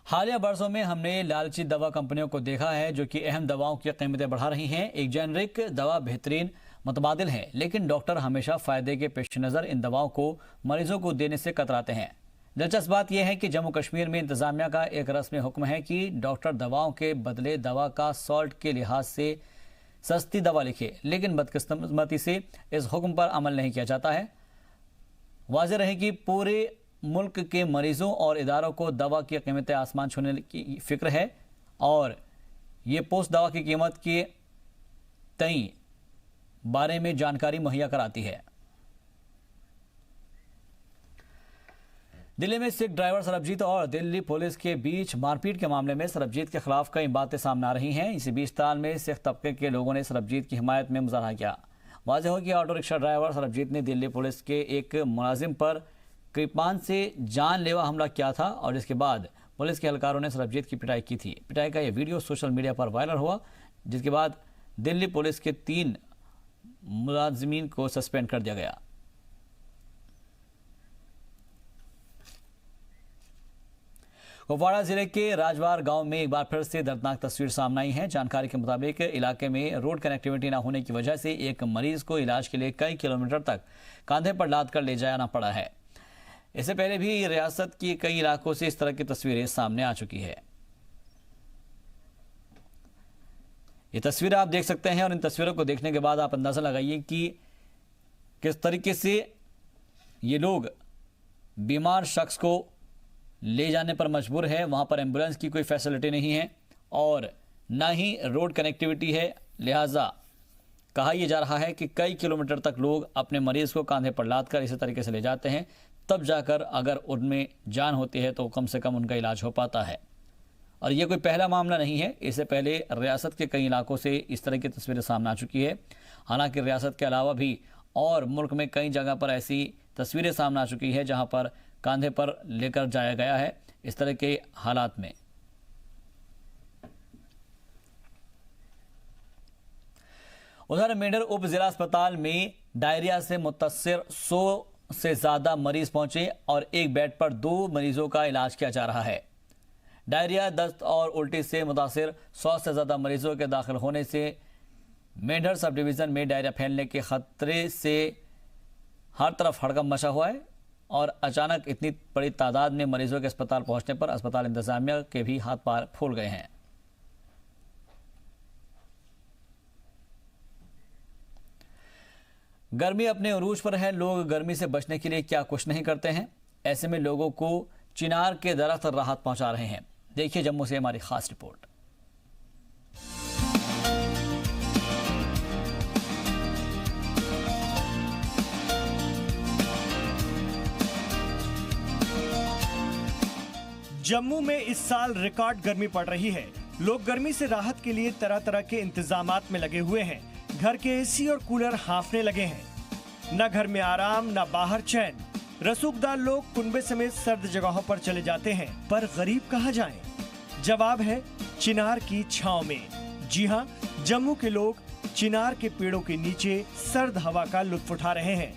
हालिया बरसों में हमने लालची दवा कंपनियों को देखा है जो कि अहम दवाओं की कीमतें बढ़ा रही हैं। एक जेनरिक दवा बेहतरीन मुतबादिल है, लेकिन डॉक्टर हमेशा फायदे के पेश नज़र इन दवाओं को मरीजों को देने से कतराते हैं। दिलचस्प बात यह है कि जम्मू कश्मीर में इंतजामिया का एक रस्मी हुक्म है कि डॉक्टर दवाओं के बदले दवा का सॉल्ट के लिहाज से सस्ती दवा लिखे, लेकिन बदकिस्मती से इस हुक्म पर अमल नहीं किया जाता है। वाज़ेह रहे कि पूरे मुल्क के मरीजों और इदारों को दवा की कीमतें आसमान छूने की फिक्र है और ये पोस्ट दवा की कीमत के तय बारे में जानकारी मुहैया कराती है। दिल्ली में सिख ड्राइवर सरबजीत और दिल्ली पुलिस के बीच मारपीट के मामले में सरबजीत के खिलाफ कई बातें सामने आ रही हैं। इसी बीच ताल में सिख तबके के लोगों ने सरबजीत की हिमायत में मुजाहरा किया। वाज़ेह हो कि ऑटो रिक्शा ड्राइवर सरबजीत ने दिल्ली पुलिस के एक मुलाजिम पर कृपान से जानलेवा हमला किया था और इसके बाद पुलिस के एहलकारों ने सरबजीत की पिटाई की थी। पिटाई का यह वीडियो सोशल मीडिया पर वायरल हुआ, जिसके बाद दिल्ली पुलिस के 3 मुलाजिमीन को सस्पेंड कर दिया गया। कुपवाड़ा जिले के राजवार गांव में एक बार फिर से दर्दनाक तस्वीर सामने आई है। जानकारी के मुताबिक इलाके में रोड कनेक्टिविटी न होने की वजह से एक मरीज को इलाज के लिए कई किलोमीटर तक कांधे पर लाद कर ले जाना पड़ा है। इससे पहले भी रियासत के कई इलाकों से इस तरह की तस्वीरें सामने आ चुकी है। ये तस्वीरें आप देख सकते हैं और इन तस्वीरों को देखने के बाद आप अंदाजा लगाइए कि किस तरीके से ये लोग बीमार शख्स को ले जाने पर मजबूर है। वहां पर एम्बुलेंस की कोई फैसिलिटी नहीं है और ना ही रोड कनेक्टिविटी है, लिहाजा कहा यह जा रहा है कि कई किलोमीटर तक लोग अपने मरीज को कांधे पर लाद कर इसी तरीके से ले जाते हैं, तब जाकर अगर उनमें जान होती है तो कम से कम उनका इलाज हो पाता है। और यह कोई पहला मामला नहीं है, इससे पहले रियासत के कई इलाकों से इस तरह की तस्वीरें सामने आ चुकी है। हालांकि रियासत के अलावा भी और मुल्क में कई जगह पर ऐसी तस्वीरें सामने आ चुकी है जहां पर कांधे पर लेकर जाया गया है इस तरह के हालात में। उधर मेंढर उप जिला अस्पताल में डायरिया से मुतासिर 100 से ज्यादा मरीज पहुंचे और एक बेड पर 2 मरीजों का इलाज किया जा रहा है। डायरिया, दस्त और उल्टी से मुतासिर 100 से ज्यादा मरीजों के दाखिल होने से मेंढर सब डिवीजन में डायरिया फैलने के खतरे से हर तरफ हड़कंप मचा हुआ है और अचानक इतनी बड़ी तादाद में मरीजों के अस्पताल पहुंचने पर अस्पताल इंतजामिया के भी हाथ पार फूल गए हैं। गर्मी अपने उरूज पर है, लोग गर्मी से बचने के लिए क्या कुछ नहीं करते हैं। ऐसे में लोगों को चिनार के दरख्त राहत पहुंचा रहे हैं। देखिए जम्मू से हमारी खास रिपोर्ट। जम्मू में इस साल रिकॉर्ड गर्मी पड़ रही है। लोग गर्मी से राहत के लिए तरह तरह के इंतजामात में लगे हुए हैं। घर के एसी और कूलर हाँफने लगे हैं। न घर में आराम, न बाहर चैन। रसूखदार लोग कुनबे समेत सर्द जगहों पर चले जाते हैं, पर गरीब कहाँ जाएं? जवाब है चिनार की छांव में। जी हाँ, जम्मू के लोग चिनार के पेड़ों के नीचे सर्द हवा का लुत्फ उठा रहे हैं।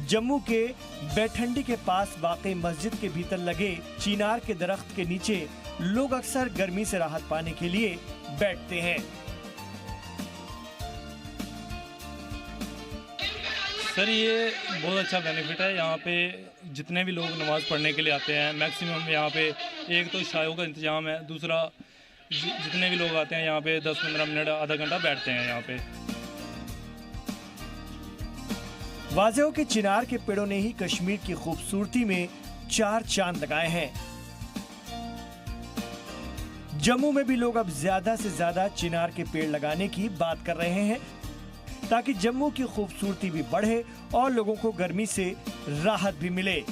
जम्मू के बैठंडी के पास वाक़ई मस्जिद के भीतर लगे चिनार के दरख्त के नीचे लोग अक्सर गर्मी से राहत पाने के लिए बैठते हैं। सर, ये बहुत अच्छा बेनिफिट है। यहाँ पे जितने भी लोग नमाज़ पढ़ने के लिए आते हैं, मैक्सिमम यहाँ पे एक तो चायों का इंतजाम है, दूसरा जितने भी लोग आते हैं यहाँ पे 10-15 मिनट, आधा घंटा बैठते हैं यहाँ पे। वाज़ेह के चिनार के पेड़ों ने ही कश्मीर की खूबसूरती में 4 चांद लगाए हैं। जम्मू में भी लोग अब ज्यादा से ज्यादा चिनार के पेड़ लगाने की बात कर रहे हैं ताकि जम्मू की खूबसूरती भी बढ़े और लोगों को गर्मी से राहत भी मिले।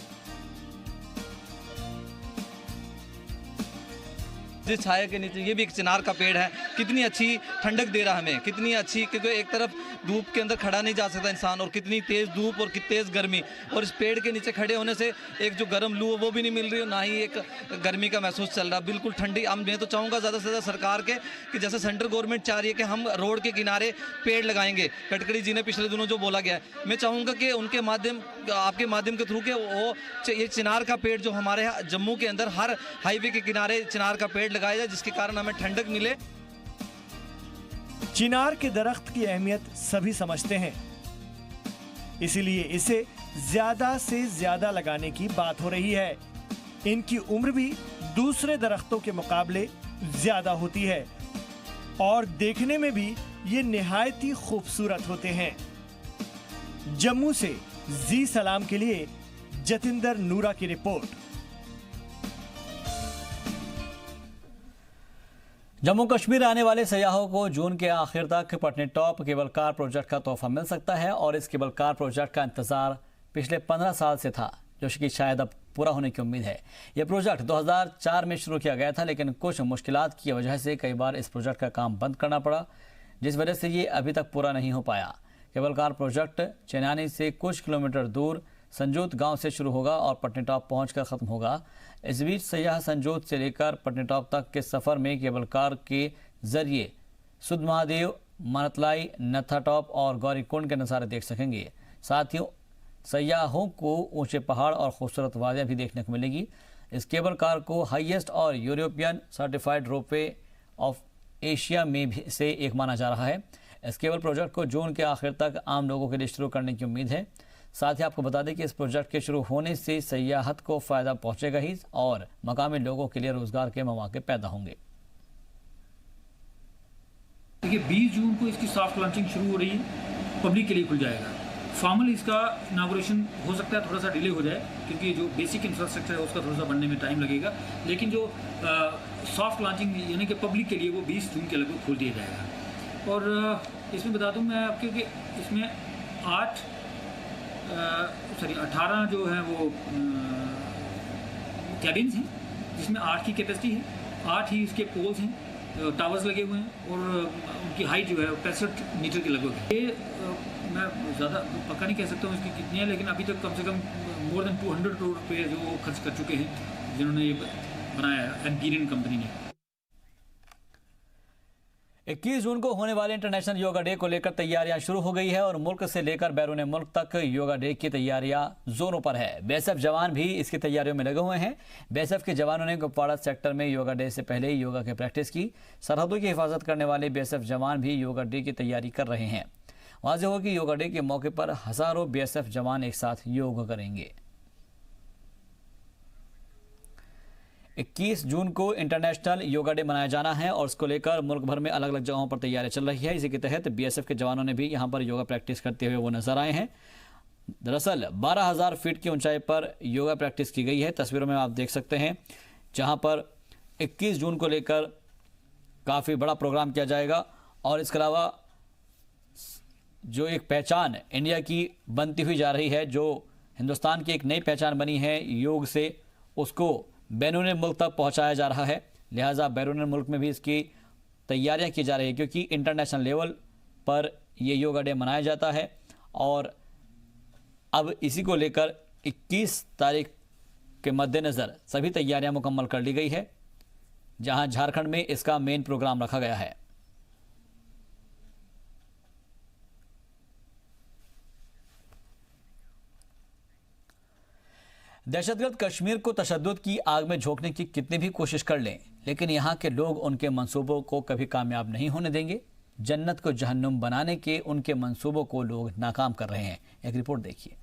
जिस छाया के नीचे, ये भी एक चिनार का पेड़ है कितनी अच्छी ठंडक दे रहा है हमें, कितनी अच्छी, क्योंकि एक तरफ धूप के अंदर खड़ा नहीं जा सकता इंसान, और कितनी तेज़ धूप और कितनी तेज़ गर्मी, और इस पेड़ के नीचे खड़े होने से एक जो गर्म लू वो भी नहीं मिल रही, ना ही एक गर्मी का महसूस चल रहा, बिल्कुल ठंडी। मैं तो चाहूँगा ज़्यादा से ज़्यादा सरकार के कि जैसे सेंट्रल गवर्नमेंट चाह रही है कि हम रोड के किनारे पेड़ लगाएंगे, गडकरी जी ने पिछले दिनों जो बोला गया है, मैं चाहूँगा कि उनके माध्यम, आपके माध्यम के थ्रू के वो ये चिनार का पेड़ जो हमारे जम्मू के अंदर हर हाईवे के किनारे चिनार का पेड़ लगाया जाए, जिसके कारण हमें ठंडक मिले। चिनार के दरख्त की अहमियत सभी समझते हैं, इसीलिए इसे ज्यादा से ज्यादा लगाने की बात हो रही है। इनकी उम्र भी दूसरे दरख्तों के मुकाबले ज्यादा होती है और देखने में भी ये निहायत ही खूबसूरत होते हैं। जम्मू से जी सलाम के लिए जतिंदर नूरा की रिपोर्ट। जम्मू कश्मीर आने वाले सयाहों को जून के आखिर तक पटनीटॉप केबल कार प्रोजेक्ट का तोहफा मिल सकता है, और इस केबल कार प्रोजेक्ट का इंतजार पिछले 15 साल से था, जो कि शायद अब पूरा होने की उम्मीद है। यह प्रोजेक्ट 2004 में शुरू किया गया था, लेकिन कुछ मुश्किलात की वजह से कई बार इस प्रोजेक्ट का काम बंद करना पड़ा, जिस वजह से ये अभी तक पूरा नहीं हो पाया। केबल कार प्रोजेक्ट चेनानी से कुछ किलोमीटर दूर संजोत गांव से शुरू होगा और पटनीटॉप पहुंचकर खत्म होगा। इस बीच सयाह संजोत से लेकर पटनीटॉप तक के सफर में केबल कार के जरिए सुध महादेव, मानतलाई, नत्था टॉप और गौरीकुंड के नज़ारे देख सकेंगे। साथ ही सयाहों को ऊंचे पहाड़ और खूबसूरत वादियाँ भी देखने को मिलेगी। इस केबल कार को हाईएस्ट और European certified ropeway of Asia में भी से एक माना जा रहा है। इस केबल प्रोजेक्ट को जून के आखिर तक आम लोगों के लिए शुरू करने की उम्मीद है। साथ ही आपको बता दें कि इस प्रोजेक्ट के शुरू होने से सयाहत को फ़ायदा पहुंचेगा ही, और मकामी लोगों के लिए रोजगार के मौके पैदा होंगे। देखिए 20 जून को इसकी सॉफ्ट लॉन्चिंग शुरू हो रही है, पब्लिक के लिए खुल जाएगा। फॉर्मल इसका इनागोरेशन हो सकता है थोड़ा सा डिले हो जाए, क्योंकि जो बेसिक इंफ्रास्ट्रक्चर है उसका थोड़ा सा बनने में टाइम लगेगा, लेकिन जो सॉफ्ट लॉन्चिंग यानी कि पब्लिक के लिए वो 20 जून के लगभग खोल दिया जाएगा। और इसमें बता दूं मैं आपके कि इसमें 18 जो है वो कैबिन्स हैं, जिसमें 8 की कैपेसिटी है, 8 ही इसके पोल्स हैं, टावर्स लगे हुए हैं, और उनकी हाइट जो है 65 मीटर के लगभग है। ये मैं ज़्यादा पक्का नहीं कह सकता हूँ इसकी कितनी है, लेकिन अभी तक कम से कम मोर देन 200 करोड़ रुपये जो खर्च कर चुके हैं जिन्होंने ये बनाया है, एम्पीरियन कंपनी ने। 21 जून को होने वाले इंटरनेशनल योगा डे को लेकर तैयारियां शुरू हो गई है और मुल्क से लेकर बैरून मुल्क तक योगा डे की तैयारियां जोरों पर है। बीएसएफ जवान भी इसकी तैयारियों में लगे हुए हैं। बीएसएफ के जवानों ने कुपवाड़ा सेक्टर में योगा डे से पहले ही योगा की प्रैक्टिस की। सरहदों की हिफाजत करने वाले बीएसएफ जवान भी योगा डे की तैयारी कर रहे हैं। वाज़ेह हो कि योगा डे के मौके पर हजारों बीएसएफ जवान एक साथ योग करेंगे। 21 जून को इंटरनेशनल योगा डे मनाया जाना है और इसको लेकर मुल्क भर में अलग अलग जगहों पर तैयारी चल रही है। इसी के तहत बीएसएफ के जवानों ने भी यहां पर योगा प्रैक्टिस करते हुए वो नजर आए हैं। दरअसल 12,000 फीट की ऊंचाई पर योगा प्रैक्टिस की गई है। तस्वीरों में आप देख सकते हैं, जहां पर 21 जून को लेकर काफ़ी बड़ा प्रोग्राम किया जाएगा और इसके अलावा जो एक पहचान इंडिया की बनती हुई जा रही है, जो हिंदुस्तान की एक नई पहचान बनी है योग से, उसको बैरून मुल्क तक पहुंचाया जा रहा है। लिहाजा बैरून मुल्क में भी इसकी तैयारियां की जा रही है, क्योंकि इंटरनेशनल लेवल पर ये योगा डे मनाया जाता है और अब इसी को लेकर 21 तारीख के मद्देनज़र सभी तैयारियां मुकम्मल कर ली गई है, जहां झारखंड में इसका मेन प्रोग्राम रखा गया है। दहशतगर्द कश्मीर को तशद्दुद की आग में झोंकने की कितनी भी कोशिश कर लें, लेकिन यहाँ के लोग उनके मंसूबों को कभी कामयाब नहीं होने देंगे। जन्नत को जहन्नुम बनाने के उनके मंसूबों को लोग नाकाम कर रहे हैं। एक रिपोर्ट देखिए।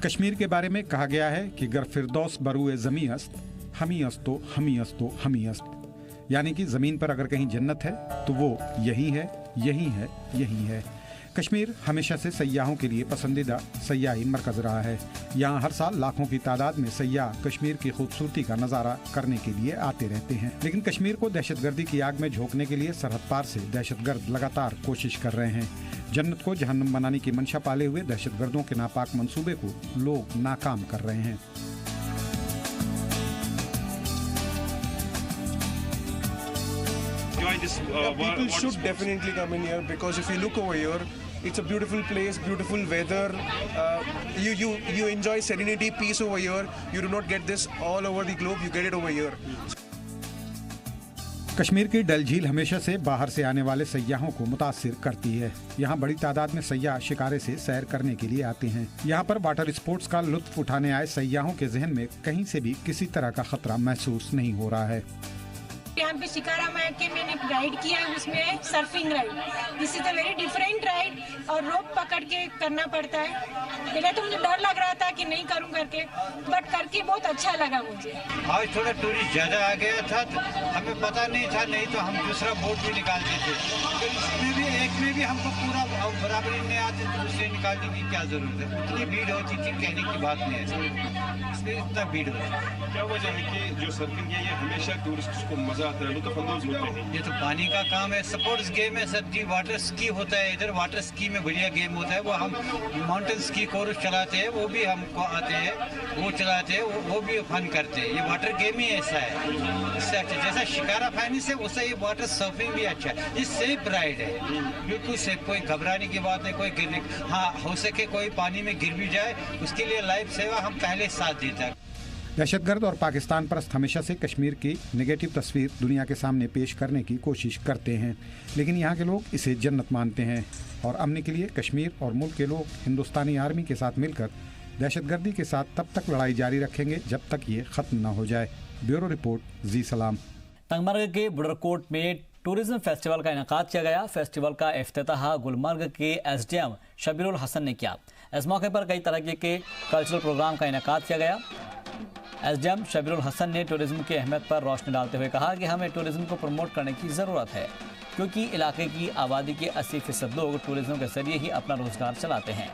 कश्मीर के बारे में कहा गया है कि गर फिरदौस बरूए ज़मी अस्त हमी अस्तो हमी अस्तो हमी अस्त, यानी कि ज़मीन पर अगर कहीं जन्नत है तो वो यही है, यही है, यही है। कश्मीर हमेशा से सयाहों के लिए पसंदीदा सयाही मरकज रहा है। यहाँ हर साल लाखों की तादाद में सयाह कश्मीर की खूबसूरती का नजारा करने के लिए आते रहते हैं। लेकिन कश्मीर को दहशतगर्दी की आग में झोंकने के लिए सरहद पार से दहशतगर्द लगातार कोशिश कर रहे हैं। जन्नत को जहन्नम बनाने की मंशा पाले हुए दहशतगर्दों के नापाक मंसूबे को लोग नाकाम कर रहे हैं। People should definitely come in here because if you look over here, it's a beautiful place, beautiful weather. You enjoy serenity, peace over here. You do not get this all over the globe. You get it over here. Kashmir की डल झील हमेशा से बाहर से आने वाले सयाहों को मुतासिर करती है। यहाँ बड़ी तादाद में सयाह शिकारे से सैर करने के लिए आते हैं। यहाँ पर वाटर स्पोर्ट्स का लुत्फ उठाने आए सयाहों के जहन में कहीं से भी किसी तरह का खतरा महसूस नहीं हो रहा है। यहाँ पे शिकारा में के मैंने राइड किया है, उसमें surfing ride. This is a very different ride और रोप पकड़ के करना पड़ता है। पहले तो मुझे डर लग रहा था कि नहीं करूँ करके, बट करके बहुत अच्छा लगा मुझे। आज थोड़ा टूरिस्ट ज़्यादा आ गया था तो हमें पता नहीं था, नहीं तो हम दूसरा बोट भी निकालते थे। तो इसमें भी एक में भी हमको पूरा बराबरी नहीं आती तो उसे निकालने की क्या जरूरत है। उतनी भीड़ होती थी, कहने की बात नहीं है, इसलिए इतना भीड़ होती है। क्या वजह है कि जो सर्फिंग है ये हमेशा टूरिस्ट को मजा आता है, लुत्फअंदोज होते हैं? ये तो पानी का काम है, स्पोर्ट्स गेम है सर जी। वाटर स्की होता है इधर, वाटर स्की में बढ़िया गेम होता है। वो हम माउंटेन स्की कोर्स चलाते हैं, वो भी हमको आते हैं, वो चलाते हैं, वो भी फन करते हैं। ये वाटर गेम ही ऐसा है, इससे अच्छा जैसा शिकारा फाइनी से उससे ये वाटर सर्फिंग भी अच्छा है। ये सेफ राइड है, बिल्कुल सेफ, कोई घबराने की बात नहीं, कोई गिरने। हाँ, हो सके कोई पानी में गिर भी जाए उसके लिए लाइफ सेवा हम पहले साथ देता है। दहशतगर्द और पाकिस्तान परस्त हमेशा से कश्मीर की नेगेटिव तस्वीर दुनिया के सामने पेश करने की कोशिश करते हैं, लेकिन यहाँ के लोग इसे जन्नत मानते हैं और अमन के लिए कश्मीर और मुल्क के लोग हिंदुस्तानी आर्मी के साथ मिलकर दहशतगर्दी के साथ तब तक लड़ाई जारी रखेंगे जब तक ये ख़त्म न हो जाए। ब्यूरो रिपोर्ट, जी सलाम। तंगमर्ग के बुडरकोट में टूरिज्म फेस्टिवल का इनेकाद किया गया। फेस्टिवल का इफ्तिताह गुलमर्ग के एसडीएम शबीरुल हसन ने किया। इस मौके पर कई तरह के कल्चरल प्रोग्राम का इनेकाद किया गया। एसडीएम शबीरुल हसन ने टूरिज्म की अहमियत पर रोशनी डालते हुए कहा कि हमें टूरिज्म को प्रमोट करने की ज़रूरत है, क्योंकि इलाके की आबादी के 80% लोग टूरिज्म के जरिए ही अपना रोजगार चलाते हैं।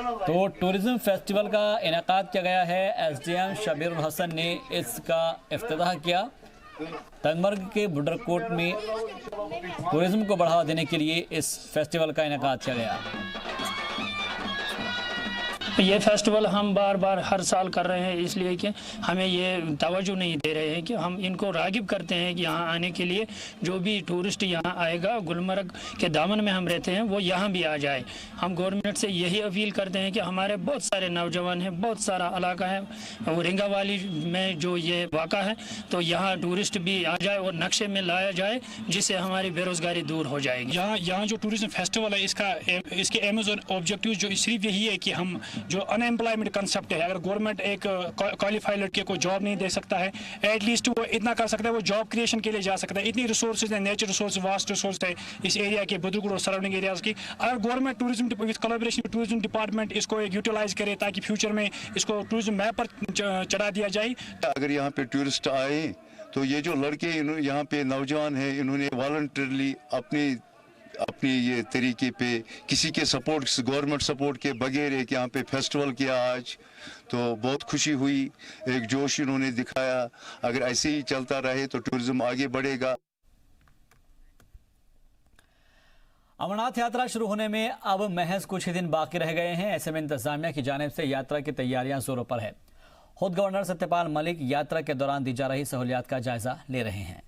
तो टूरिज्म फेस्टिवल का इनेकाद किया गया है। एसडीएम शबीरुल हसन ने इसका इफ्तिताह किया। तंगमर्ग के बुडरकोट में टूरिज्म को बढ़ावा देने के लिए इस फेस्टिवल का इनेकाद किया गया। ये फेस्टिवल हम बार बार हर साल कर रहे हैं, इसलिए कि हमें ये तवज्जो नहीं दे रहे हैं कि हम इनको रागिब करते हैं कि यहाँ आने के लिए जो भी टूरिस्ट यहाँ आएगा, गुलमर्ग के दामन में हम रहते हैं, वो यहाँ भी आ जाए। हम गवर्नमेंट से यही अपील करते हैं कि हमारे बहुत सारे नौजवान हैं, बहुत सारा इलाका है और रिंगावाली में जो ये वाक़ा है, तो यहाँ टूरिस्ट भी आ जाए और नक्शे में लाया जाए, जिससे हमारी बेरोज़गारी दूर हो जाएगी। यहाँ जो टूरिज्म फेस्टिवल है इसके एम्स और ऑब्जेक्टिव जो सिर्फ यही है कि हम जो अनएम्प्लॉयमेंट कंसेप्ट है, अगर गवर्नमेंट एक क्वालिफाइड लड़के को जॉब नहीं दे सकता है, एटलीस्ट वो इतना कर सकता है, वो जॉब क्रिएशन के लिए जा सकता है। इतनी रिसोर्सेज है, नेचर रिसोर्स, वास्ट रिसोर्स है इस एरिया के, बुद्रगुड़ और सराउंडिंग एरियाज की। अगर government tourism with collaboration with tourism department इसको एक यूटिलाइज करे ताकि फ्यूचर में इसको टूरिज्म मैप पर चढ़ा दिया जाए। अगर यहाँ पे टूरिस्ट आए तो ये जो लड़के यहाँ पे नौजवान हैं, इन्होंने वॉलंटरली अपनी ये तरीके पे किसी के सपोर्ट, गवर्नमेंट सपोर्ट के बगैर एक यहाँ पे फेस्टिवल किया आज, तो बहुत खुशी हुई, एक जोश इन्होंने दिखाया। अगर ऐसे ही चलता रहे तो टूरिज्म आगे बढ़ेगा। अमरनाथ यात्रा शुरू होने में अब महज कुछ ही दिन बाकी रह गए हैं। ऐसे में इंतजामिया की जानिब से यात्रा की तैयारियां जोरों पर है। खुद गवर्नर सत्यपाल मलिक यात्रा के दौरान दी जा रही सहूलियात का जायजा ले रहे हैं।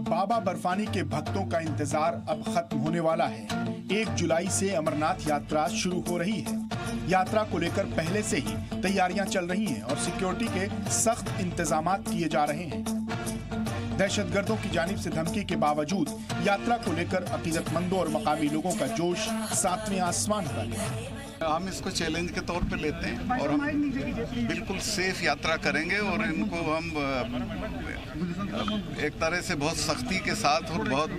बाबा बर्फानी के भक्तों का इंतजार अब खत्म होने वाला है। 1 जुलाई से अमरनाथ यात्रा शुरू हो रही है। यात्रा को लेकर पहले से ही तैयारियां चल रही हैं और सिक्योरिटी के सख्त इंतजामात किए जा रहे हैं। दहशतगर्दों की जानिब से धमकी के बावजूद यात्रा को लेकर अकीदतमंदों और मकामी लोगों का जोश 7वें आसमान पर है। हम इसको चैलेंज के तौर पे लेते हैं और हम बिल्कुल सेफ यात्रा करेंगे और इनको हम एक तरह से बहुत सख्ती के साथ और बहुत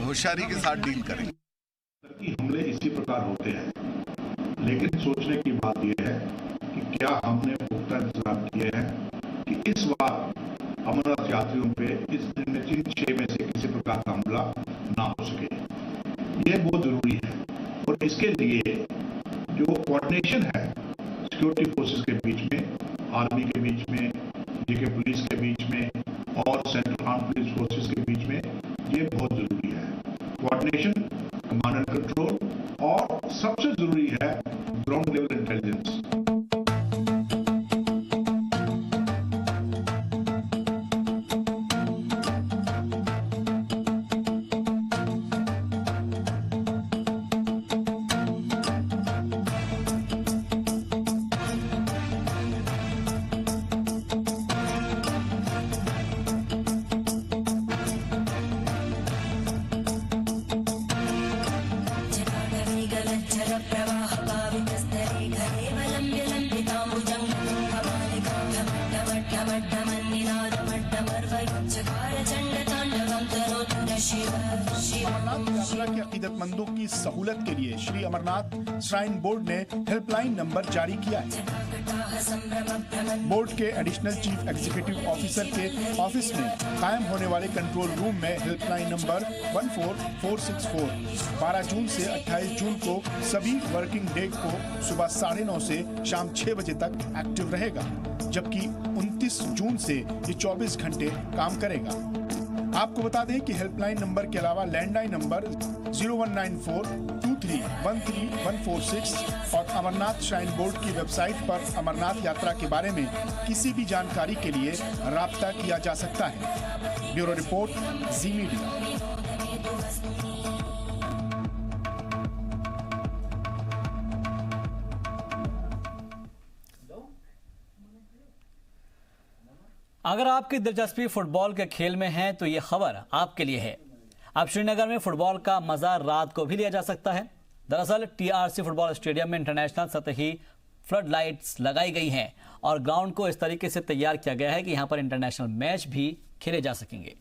होशियारी के साथ डील करेंगे। हमले इसी प्रकार होते हैं, लेकिन सोचने की बात यह है कि क्या हमने पुख्ता इंतजाम किए हैं कि इस बार अमरनाथ यात्रियों पे इस दिन में 6 में से किसी प्रकार का हमला ना हो सके। यह बहुत जरूरी है और इसके लिए जो कोऑर्डिनेशन है सिक्योरिटी फोर्सेस के बीच में, आर्मी के बीच में, जेके पुलिस के बीच में और सेंट्रल आर्म पुलिस फोर्सेस के बीच में, ये बहुत जरूरी है। कोऑर्डिनेशन, कमांड एंड कंट्रोल और सबसे जरूरी है ग्राउंड लेवल इंटेलिजेंस। यात्रा के अकीदतमंदों की सहूलत के लिए श्री अमरनाथ श्राइन बोर्ड ने हेल्पलाइन नंबर जारी किया है। बोर्ड के एडिशनल चीफ एग्जीक्यूटिव ऑफिसर के ऑफिस में कायम होने वाले कंट्रोल रूम में हेल्पलाइन नंबर 14464 12 जून से 28 जून को सभी वर्किंग डे को सुबह 9:30 से शाम 6 बजे तक एक्टिव रहेगा, जबकि 29 जून से ये 24 घंटे काम करेगा। आपको बता दें कि हेल्पलाइन नंबर के अलावा लैंडलाइन नंबर 0194231346 और अमरनाथ श्राइन बोर्ड की वेबसाइट पर अमरनाथ यात्रा के बारे में किसी भी जानकारी के लिए राब्ता किया जा सकता है। ब्यूरो रिपोर्ट, जी मीडिया। अगर आपकी दिलचस्पी फुटबॉल के खेल में है तो ये खबर आपके लिए है। अब श्रीनगर में फुटबॉल का मजा रात को भी लिया जा सकता है। दरअसल टीआरसी फुटबॉल स्टेडियम में इंटरनेशनल सतही फ्लड लाइट्स लगाई गई हैं और ग्राउंड को इस तरीके से तैयार किया गया है कि यहां पर इंटरनेशनल मैच भी खेले जा सकेंगे।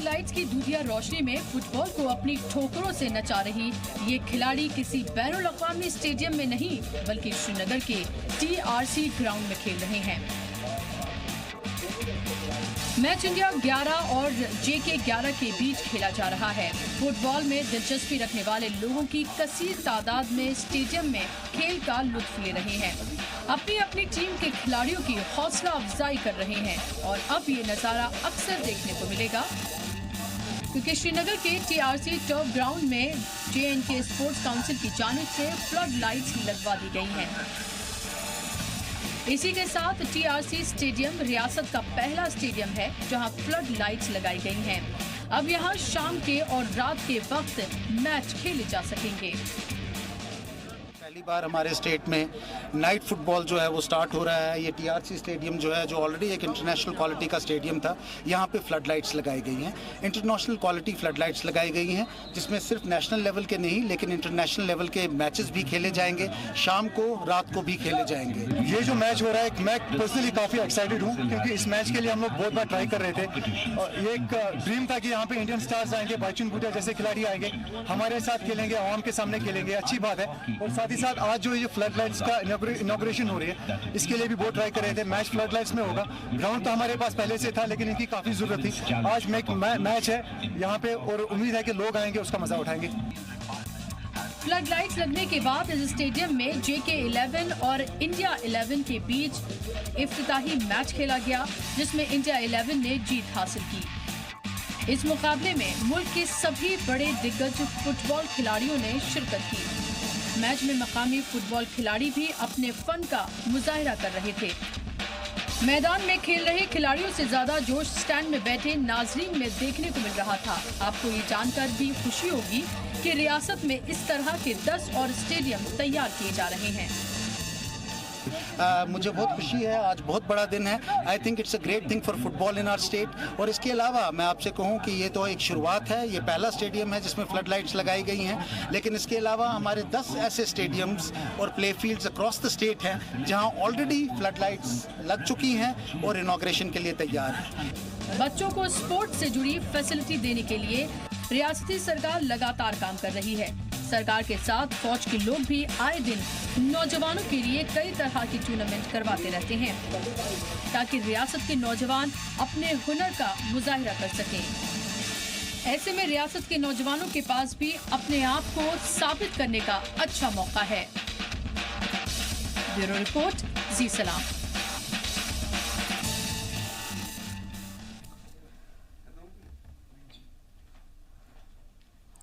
लाइट्स की दूधिया रोशनी में फुटबॉल को अपनी ठोकरों से नचा रही ये खिलाड़ी किसी बैनुल अक़वामी स्टेडियम में नहीं बल्कि श्रीनगर के टीआरसी ग्राउंड में खेल रहे हैं। मैच इंडिया 11 और जेके 11 के बीच खेला जा रहा है। फुटबॉल में दिलचस्पी रखने वाले लोगों की कसीर तादाद में स्टेडियम में खेल का लुत्फ ले रहे हैं, अपनी अपनी टीम के खिलाड़ियों की हौसला अफजाई कर रहे हैं और अब ये नज़ारा अक्सर देखने को मिलेगा क्योंकि श्रीनगर के टीआरसी टर्फ ग्राउंड में JNK स्पोर्ट्स काउंसिल की जानिब से फ्लड लाइट्स लगवा दी गई हैं। इसी के साथ टीआरसी स्टेडियम रियासत का पहला स्टेडियम है जहां फ्लड लाइट्स लगाई गई हैं। अब यहां शाम के और रात के वक्त मैच खेले जा सकेंगे। पहली बार हमारे स्टेट में नाइट फुटबॉल जो है वो स्टार्ट हो रहा है। ये टीआरसी स्टेडियम जो है, जो ऑलरेडी एक इंटरनेशनल क्वालिटी का स्टेडियम था, यहाँ पे फ्लड लाइट्स लगाई गई हैं। इंटरनेशनल क्वालिटी फ्लड लाइट्स लगाई गई हैं जिसमें सिर्फ नेशनल लेवल के नहीं लेकिन इंटरनेशनल लेवल के मैचेस भी खेले जाएंगे, शाम को रात को भी खेले जाएंगे। ये जो मैच हो रहा है, मैं पर्सनली काफ़ी एक्साइटेड हूँ क्योंकि इस मैच के लिए हम लोग बहुत बार ट्राई कर रहे थे और ये एक ड्रीम था कि यहाँ पे इंडियन स्टार्स आएंगे, बाइचुंग भूटिया जैसे खिलाड़ी आएंगे, हमारे साथ खेलेंगे, आवाम के सामने खेलेंगे, अच्छी बात है। और साथ ही साथ आज जो ये फ्लड लाइट्स का इनॉग्रेशन हो रही है, इसके लिए भी बहुत ट्राई कर रहे थे। मैच फ्लड लाइट्स में होगा, ग्राउंड तो हमारे पास पहले से था लेकिन इनकी काफ़ी ज़रूरत थी। आज मैच है यहाँ पे और उम्मीद है कि लोग आएंगे, उसका मजा उठाएंगे। फ्लड लाइट्स लगने के बाद इस स्टेडियम में JK 11 और इंडिया 11 के बीच इफ्तिताही मैच खेला गया जिसमें इंडिया 11 ने जीत हासिल की। इस मुकाबले में मुल्क के सभी बड़े दिग्गज फुटबॉल खिलाड़ियों ने शिरकत की। मैच में मकामी फुटबॉल खिलाड़ी भी अपने फन का मुजाहिरा कर रहे थे। मैदान में खेल रहे खिलाड़ियों से ज्यादा जोश स्टैंड में बैठे नाजरीन में देखने को मिल रहा था। आपको ये जानकर भी खुशी होगी कि रियासत में इस तरह के 10 और स्टेडियम तैयार किए जा रहे हैं। मुझे बहुत खुशी है, आज बहुत बड़ा दिन है। I think it's a great thing for football in our state. और इसके अलावा मैं आपसे कहूँ कि ये तो एक शुरुआत है, ये पहला स्टेडियम है जिसमें फ्लड लाइट्स लगाई गई हैं, लेकिन इसके अलावा हमारे 10 ऐसे स्टेडियम्स और play fields across the state हैं जहाँ ऑलरेडी फ्लड लाइट्स लग चुकी हैं और इनॉग्रेशन के लिए तैयार हैं। बच्चों को स्पोर्ट से जुड़ी फैसिलिटी देने के लिए रियासती सरकार लगातार काम कर रही है। सरकार के साथ फौज के लोग भी आए दिन नौजवानों के लिए कई तरह की टूर्नामेंट करवाते रहते हैं ताकि रियासत के नौजवान अपने हुनर का मुजाहिरा कर सकें। ऐसे में रियासत के नौजवानों के पास भी अपने आप को साबित करने का अच्छा मौका है। ब्यूरो रिपोर्ट, जी सलाम।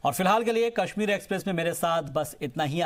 और फिलहाल के लिए कश्मीर एक्सप्रेस में मेरे साथ बस इतना ही।